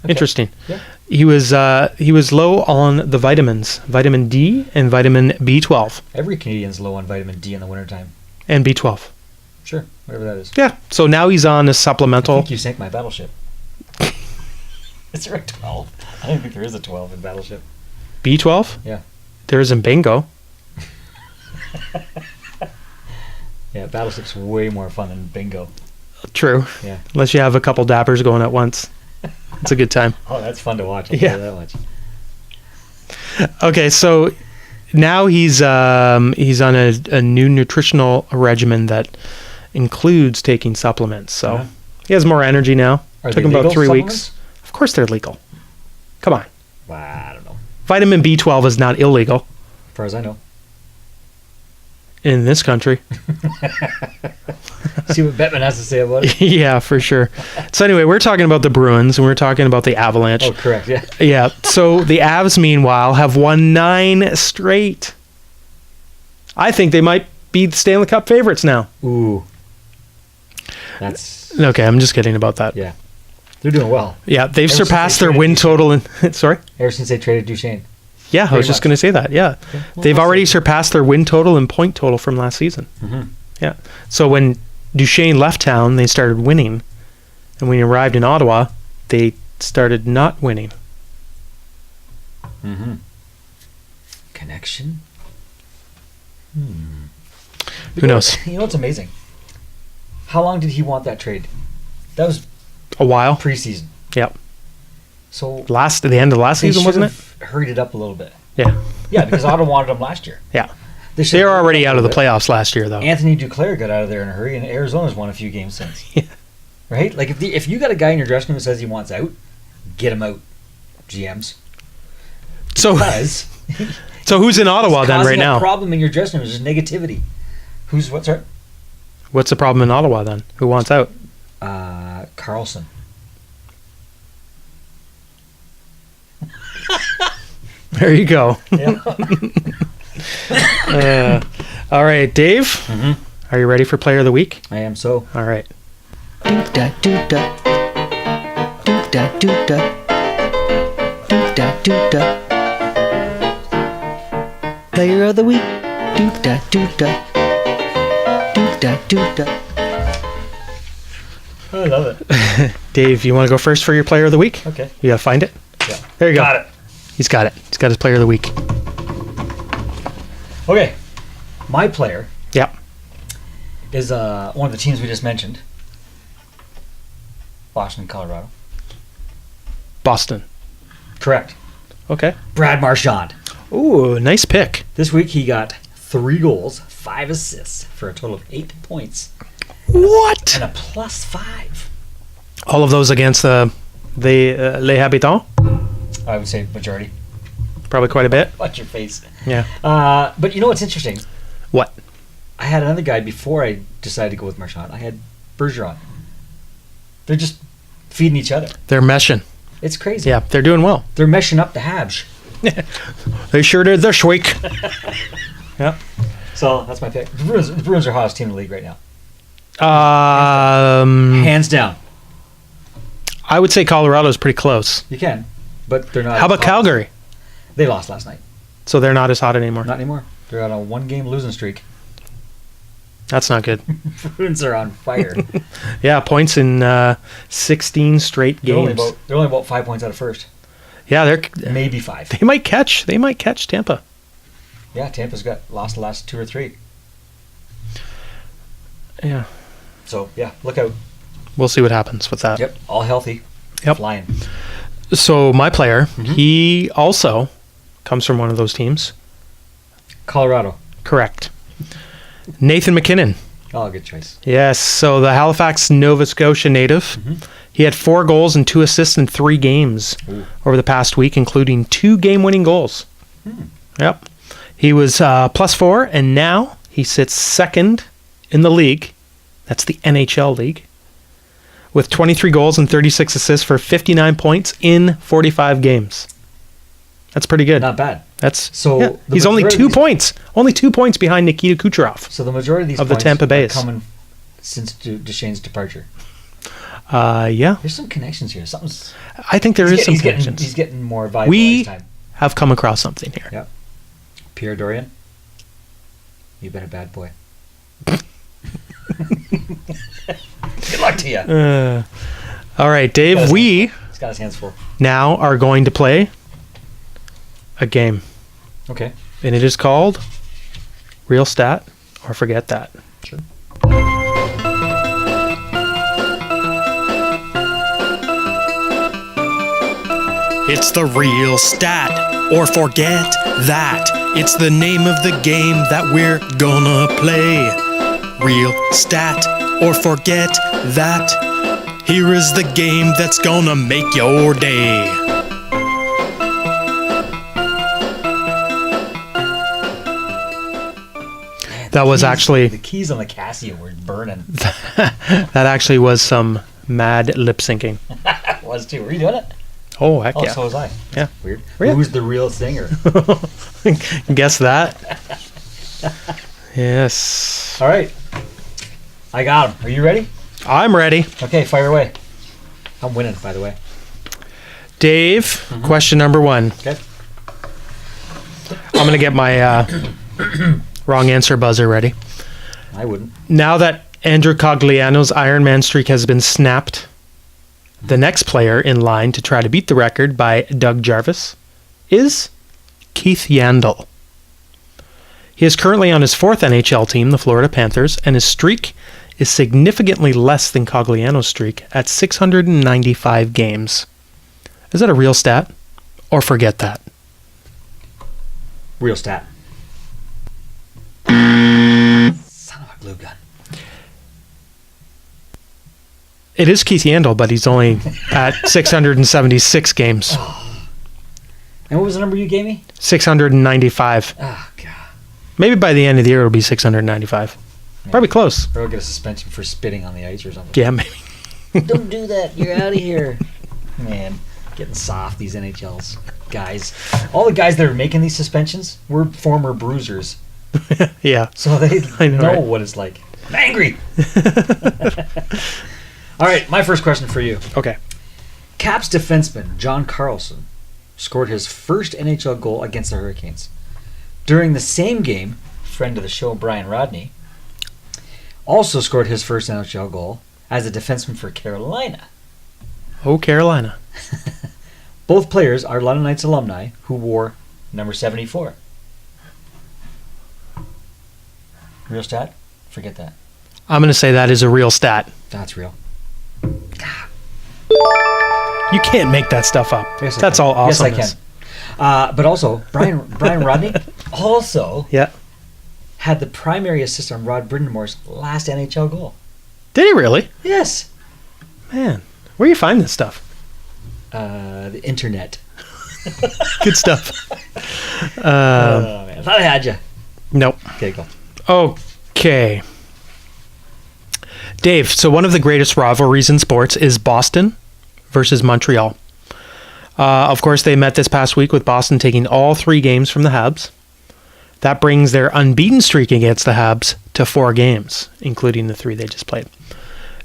Okay. Interesting. Yeah. He was low on the vitamins, vitamin D and vitamin B12 Every Canadian's low on vitamin D in the wintertime. and B12. Sure, whatever that is. Yeah. So now he's on a I supplemental. think you sank my battleship. Is there a 12? I don't think there is a 12 in Battleship. B12. Yeah. There is in Bingo. Yeah, Battleship's way more fun than Bingo. True. Yeah. Unless you have a couple dappers going at once. It's a good time. Oh, that's fun to watch. I'll Yeah. tell you that much. Okay, so now he's on a new nutritional regimen that includes taking supplements. So Uh-huh. he has more energy now. Are Took they him about legal 3 supplements? weeks. Of course they're legal. Come on. Well, I don't know. Vitamin B12 is not illegal As far as I know. in this country. See what Bettman has to say about it? Yeah, for sure. So anyway, we're talking about the Bruins and we're talking about the Avalanche. Oh, correct. Yeah. Yeah. So the Avs, meanwhile, have won 9 straight. I think they might be the Stanley Cup favorites now. Ooh. That's. Okay, I'm just kidding about that. Yeah. They're doing well. Yeah, they've Ever since surpassed they their traded win Duchesne. total. Sorry? Ever since they traded Duchesne. Yeah, I was Pretty just much. going to say that. Yeah. Well, They've we'll already see. surpassed their win total and point total from last season. Mm-hmm. Yeah. So when Duchesne left town, they started winning. And when he arrived in Ottawa, they started not winning. Mm-hmm. Connection? Who knows? You know what's amazing? How long did he want that trade? That was A while. preseason. Yep. So The end of last they season, should wasn't it? have hurried it up a little bit. Yeah. Yeah, because Ottawa wanted him last year. Yeah. They should They have were hurried already it up out a of the little playoffs last year, though. bit. Anthony Duclair got out of there in a hurry, and Arizona's won a few games since. Yeah. Right? Like, if you got a guy in your dressing room that says he wants out, get him out, GMs. So, Because so who's in Ottawa then right causing a now? problem in your dressing room is just negativity. What's our... What's the problem in Ottawa then? Who wants out? Carlson. There you go. Yeah. All right, Dave. Mhm. Are you ready for Player of the Week? I am so. All right. Do-da, do-da. Do-da, do-da. Do-da, do-da. Player of the week. Do-da, do-da. Do-da, do-da. I love it. Dave, you want to go first for your Player of the Week? Okay. You got to find it? Yeah. There you go. Got it. He's got it. He's got his Player of the Week. Okay. My player Yep. is one of the teams we just mentioned. Washington, Colorado. Boston. Correct. Okay. Brad Marchand. Ooh, nice pick. This week he got 3 goals, 5 assists for a total of 8 points What? and a +5. All of those against Les Habitants? I would say majority. Probably quite a bit. Watch your face. Yeah. But you know what's interesting? What? I had another guy before I decided to go with Marchand. I had Bergeron. They're just feeding each other. They're meshing. It's crazy. Yeah, they're doing well. They're meshing up the Habs. They sure did this week. Yeah. So that's my pick. The Bruins are hottest team in the league right now. Hands down. I would say Colorado's pretty close. You can, but they're not. How about as hot. Calgary? They lost last night. So they're not as hot anymore. Not anymore. They're on a 1-game losing streak. That's not good. Bruins are on fire. Yeah, points in 16 straight they're games. only about 5 points out of first. Yeah, they're Maybe 5. they might catch Tampa. Yeah, Tampa's lost the last 2 or 3. Yeah. So yeah, look out. We'll see what happens with that. Yep, all healthy. Yep. Flying. So my player, Mm-hmm. he also comes from one of those teams, Colorado. Correct. Nathan McKinnon. Oh, good choice. Yes, so the Halifax, Nova Scotia native. He had 4 goals and 2 assists in 3 games over the past week, including 2 game-winning goals. Yep. He was +4, and now he sits second in the league. That's the NHL league. With 23 goals and 36 assists for 59 points in 45 games. That's pretty good. Not bad. That's So yeah. the He's only majority 2 of these- points. Only 2 points behind Nikita Kucherov. So the majority of these Of the points Tampa are Bays. coming since Duchesne's departure. Yeah. There's some connections here. Something's. I think there is some He's connections. getting more valuable We ice time. have come across something here. Yep. Pierre Dorian. You've been a bad boy. Good luck to you. All right, Dave, Yes. we He's got his hands full. now are going to play a game, Okay. and it is called Real Stat or Forget That. Sure. It's the Real Stat or Forget That. It's the name of the game that we're gonna play. Real Stat or Forget That. Here is the game that's gonna make your day. That was actually The keys on the Casio were burning. that actually was some mad lip syncing. It was too. Were you doing it? Oh heck Oh, yeah! so was I. Yeah. Weird. Really? Who's the real singer? Guess that. Yes, All right. I got him. Are you ready? I'm ready. Okay, fire away. I'm winning, by the way. Dave, question number 1. Okay. I'm gonna get my wrong answer buzzer ready. I wouldn't. Now that Andrew Cogliano's Iron Man streak has been snapped, the next player in line to try to beat the record by Doug Jarvis is Keith Yandel. He is currently on his 4th NHL team, the Florida Panthers, and his streak is significantly less than Cogliano's streak at 695 games. Is that a real stat? Or forget that? Real stat. Son of a glue gun. It is Keith Yandel, but he's only at 676 games. And what was the number you gave me? 695. Oh, God. Maybe by the end of the year it'll be 695. Probably close. Or I'll get a suspension for spitting on the ice or something. Yeah, maybe. Don't do that. You're out of here. Man, getting soft, these NHLs. Guys. All the guys that are making these suspensions were former bruisers. Yeah. So they I know, know right? what it's like. I'm angry. All right, my first question for you. Okay. Caps defenseman John Carlson scored his first NHL goal against the Hurricanes. During the same game, friend of the show Brian Rodney also scored his first NHL goal as a defenseman for Carolina. Oh, Carolina. Both players are London Knights alumni who wore number 74. Real stat? Forget that. I'm going to say that is a real stat. That's real. You can't make that stuff up. Yes, I That's can. all awesome. Yes, I can. But also, Brian Rodney also Yeah. had the primary assist on Rod Brind'Amour's last NHL goal. Did he really? Yes. Man, where do you find this stuff? The internet. Good stuff. Oh, man. I thought I had you. Nope. Okay, go. Okay. Dave, so one of the greatest rivalries in sports is Boston versus Montreal. Of course, they met this past week with Boston taking all 3 games from the Habs. That brings their unbeaten streak against the Habs to 4 games, including the 3 they just played.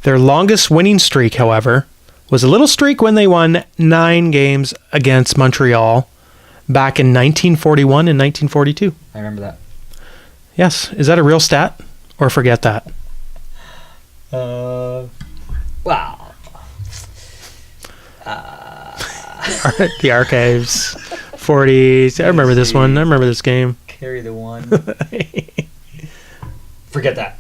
Their longest winning streak, however, was a little streak when they won 9 games against Montreal back in 1941 and 1942. I remember that. Yes. Is that a real stat? Or forget that? Wow. The archives. 40s. I remember this one. I remember this game. Carry the one. Forget that.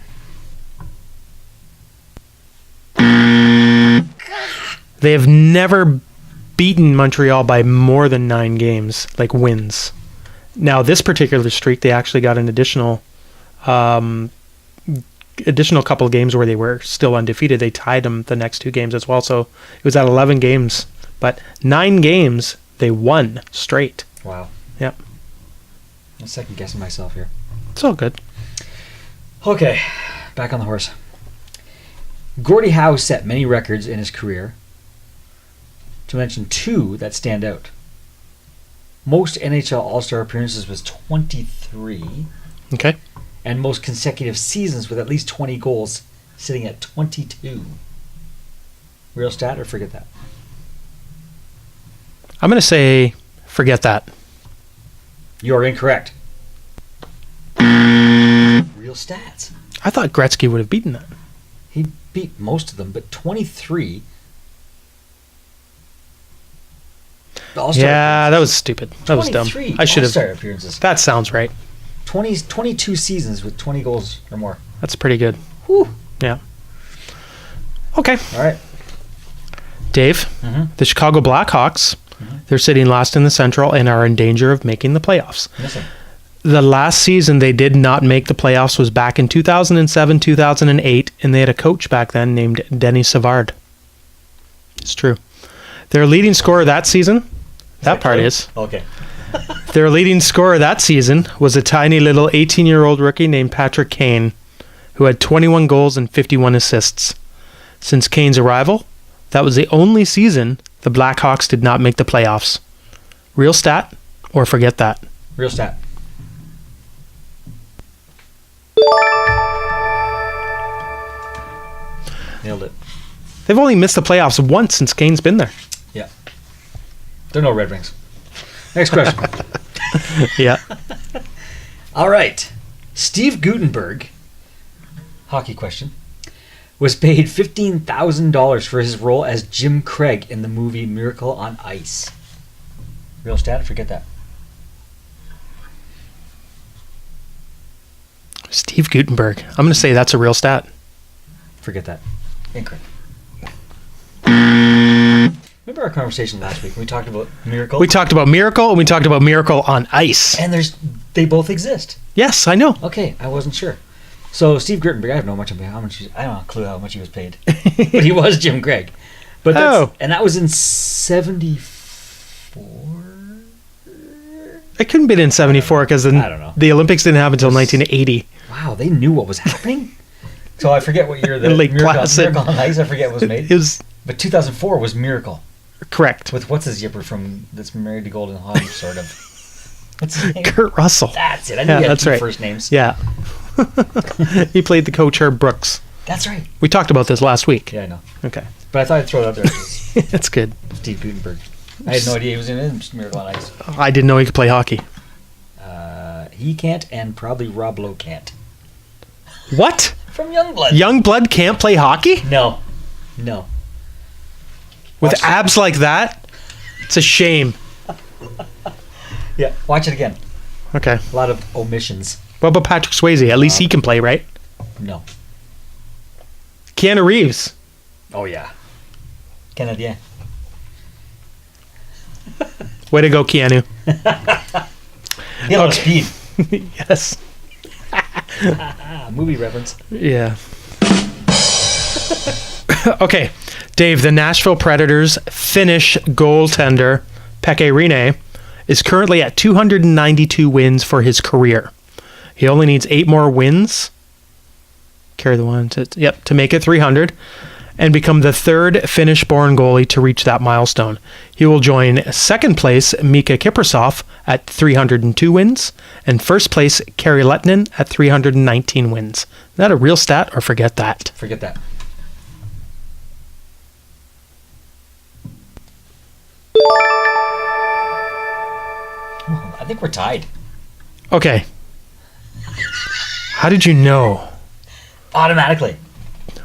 They have never beaten Montreal by more than 9 games, like wins. Now, this particular streak, they actually got an additional couple of games where they were still undefeated. They tied them the next 2 games as well. So it was at 11 games, but 9 games they won straight. Wow. Yep. I'm second guessing myself here. It's all good. Okay, back on the horse. Gordie Howe set many records in his career, to mention 2 that stand out. Most NHL All-Star appearances was 23, Okay. and most consecutive seasons with at least 20 goals, sitting at 22. Real stat or forget that? I'm going to say forget that. You are incorrect. Real stats. I thought Gretzky would have beaten that. He beat most of them, but 23. All-Star Yeah, that appearances. was stupid. That was dumb. 23 I should All-Star have. appearances. That sounds right. 22 seasons with 20 goals or more. That's pretty good. Whew. Yeah. Okay. All right. Dave, Mhm. the Chicago Blackhawks, they're sitting last in the Central and are in danger of making the playoffs. Listen. The last season they did not make the playoffs was back in 2007, 2008, and they had a coach back then named Denny Savard. It's true. Their leading scorer that season, that part is, Okay. their leading scorer that season was a tiny little 18-year-old rookie named Patrick Kane, who had 21 goals and 51 assists. Since Kane's arrival, that was the only season the Blackhawks did not make the playoffs. Real stat or forget that? Real stat. Nailed it. They've only missed the playoffs once since Kane's been there. Yeah. There are no Red Wings. Next question. Yeah. All right. Steve Guttenberg, hockey question, was paid $15,000 for his role as Jim Craig in the movie Miracle on Ice. Real stat? Forget that. Steve Guttenberg. I'm going to say that's a real stat. Forget that. Incorrect. Remember our conversation last week when we talked about Miracle? We talked about Miracle and we talked about Miracle on Ice. And they both exist. Yes, I know. Okay, I wasn't sure. So Steve Guttenberg, I have no much of how much. I don't have a clue how much he was paid, but he was Jim Craig. But and that was in '74. It couldn't have been in 74 because I don't know. the Olympics didn't happen until 1980. Wow, they knew what was happening. So I forget what year the Lake Placid. Miracle on Ice. I forget was made. It was But 2004 was Miracle correct. with what's his yipper from that's married to Golden Hog, sort of. What's his name? Kurt Russell. That's it. I knew Yeah, he had that's two right. first names. Yeah. He played the coach Herb Brooks. That's right. We talked about this last week. Yeah, I know. Okay. But I thought I'd throw it out there. As That's good. Steve Guttenberg. I had no idea he was in Miracle on Ice. I didn't know he could play hockey. He can't, and probably Rob Lowe can't. What? From Youngblood. Youngblood can't play hockey? No. With Watch- abs like that? It's a shame. Yeah, watch it again. Okay. A lot of omissions. What about Patrick Swayze? At least he can play, right? No. Keanu Reeves. Oh, yeah. Canadien. Way to go, Keanu. He had a lot of Okay. speed. Yes. Movie reference. Yeah. Okay. Dave, the Nashville Predators Finnish goaltender Pekka Rinne is currently at 292 wins for his career. He only needs 8 more wins. Carry the one to make it 300 and become the third Finnish-born goalie to reach that milestone. He will join second place Mika Kiprasov at 302 wins and first place Kari Lehtinen at 319 wins. Is that a real stat or forget that? Forget that. Oh, I think we're tied. Okay. How did you know? Automatically.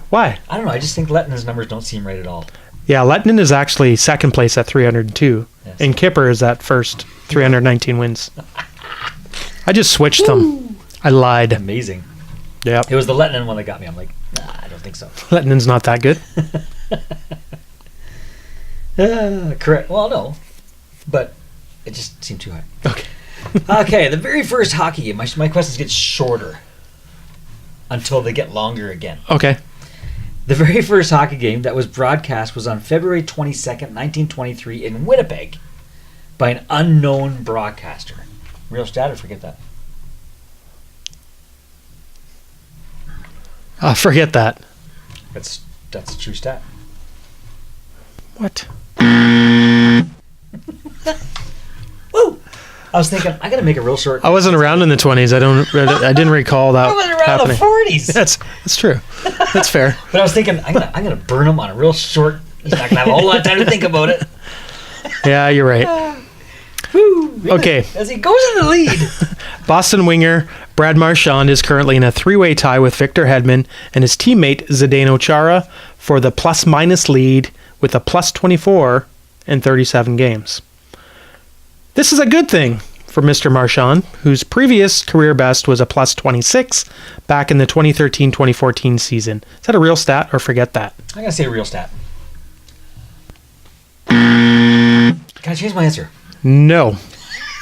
Why? I don't know. I just think Lettinen's numbers don't seem right at all. Yeah, Lehtinen is actually second place at 302, Yes. and Kipper is at first, 319 wins. I just switched them. I lied. Amazing. Yep. It was the Lettinen one that got me. I'm like, nah, I don't think so. Lettinen's not that good. Correct. Well, no. But it just seemed too high. Okay. Okay, the very first hockey game. My questions get shorter until they get longer again. Okay. The very first hockey game that was broadcast was on February 22nd, 1923 in Winnipeg by an unknown broadcaster. Real stat or forget that? Forget that. That's a true stat. What? Woo! I was thinking, I got to make a real short. I wasn't around in the 20s. I didn't recall that I wasn't around happening. the 40s. That's true. That's fair. But I was thinking, I'm gonna burn him on a real short. He's not gonna have a whole lot of time to think about it. Yeah, you're right. Woo! Okay. As he goes in the lead. Boston winger Brad Marchand is currently in a three-way tie with Victor Hedman and his teammate Zdeno Chara for the plus-minus lead with a plus 24 in 37 games. This is a good thing for Mr. Marchand, whose previous career best was a plus 26 back in the 2013-2014 season. Is that a real stat or forget that? I'm gonna say a real stat. Can I change my answer? No.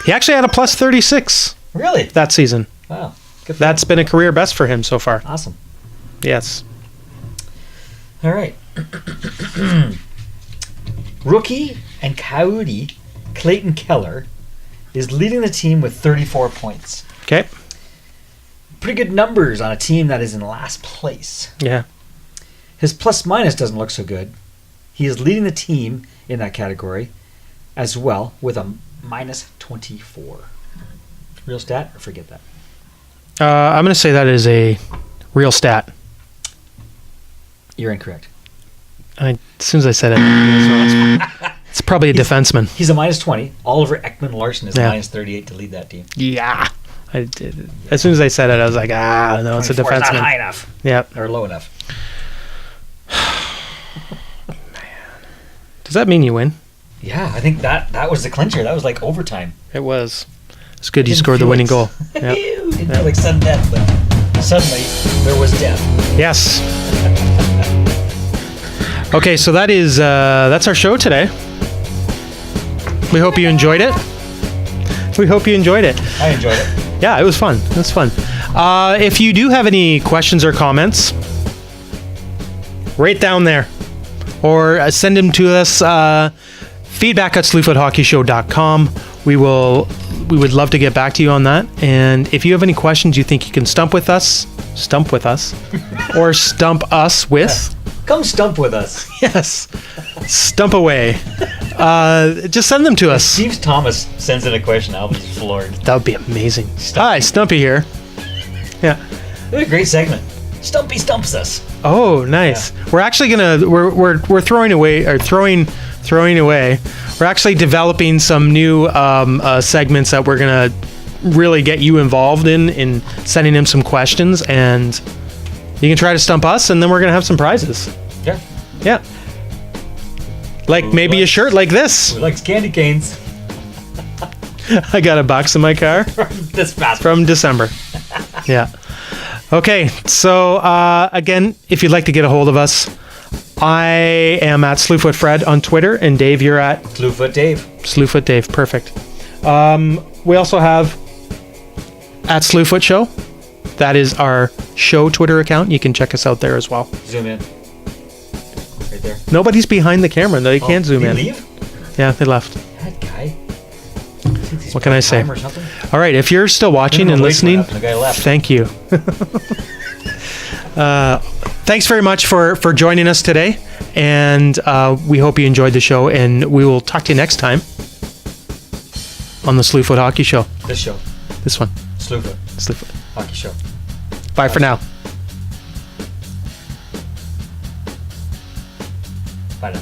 He actually had a plus 36 Really? that season. Wow. Good for That's been a career best for him so far. him. Awesome. Yes. All right. Rookie and Coyote Clayton Keller is leading the team with 34 points. Okay. Pretty good numbers on a team that is in last place. Yeah. His plus minus doesn't look so good. He is leading the team in that category as well with a minus 24. Real stat or forget that? I'm going to say that is a real stat. You're incorrect. As soon as I said it, it's probably a defenseman. He's a minus 20. Oliver Ekman Larson is Yeah. minus 38 to lead that team. Yeah. I did. As soon as I said it, I was like, no, it's a 24 is not high defenseman. enough Yep. or low enough. Does that mean you win? Yeah, I think that was the clincher. That was like overtime. It was. It's good you Didn't scored the feel winning it. goal. Yep. Didn't feel like sudden death, but suddenly there was death. Yes. Okay, so that's our show today. We hope you enjoyed it. We hope you enjoyed it. I enjoyed it. Yeah, it was fun. It was fun. If you do have any questions or comments, right down there. Or send them to us, feedback at slewfoothockeyshow.com. We would love to get back to you on that. And if you have any questions you think you can stump with us, or stump us with. Come stump with us. Yes. Stump away. Just send them to us. Steve Thomas sends in a question. I'll be floored. That would be amazing. Hi, Stumpy here. Yeah. What a great segment. Stumpy stumps us. Oh, nice. We're actually we're throwing away. We're actually developing some new segments that we're gonna really get you involved in sending him some questions, and you can try to stump us, and then we're gonna have some prizes. Yeah. Yeah. Like maybe a shirt like this. Who likes candy canes? I got a box in my car This fast. from December. Yeah. Okay, so again, if you'd like to get a hold of us, I am at Slewfoot Fred on Twitter, and Dave, you're at Slewfoot Dave. Slewfoot Dave. Perfect. We also have at Slewfoot Show. That is our show Twitter account. You can check us out there as well. Zoom in. Right there. Nobody's behind the camera. They can't zoom did in. he leave? Yeah, they left. That guy. What can I say? Or something? All right, if you're still watching No, and wait for listening, that. The guy left. thank you. Thanks very much for joining us today, and we hope you enjoyed the show, and we will talk to you next time on the Slewfoot Hockey Show. This show. This one, Slewfoot Slewfoot. Hockey Show. Bye for now. Bye now.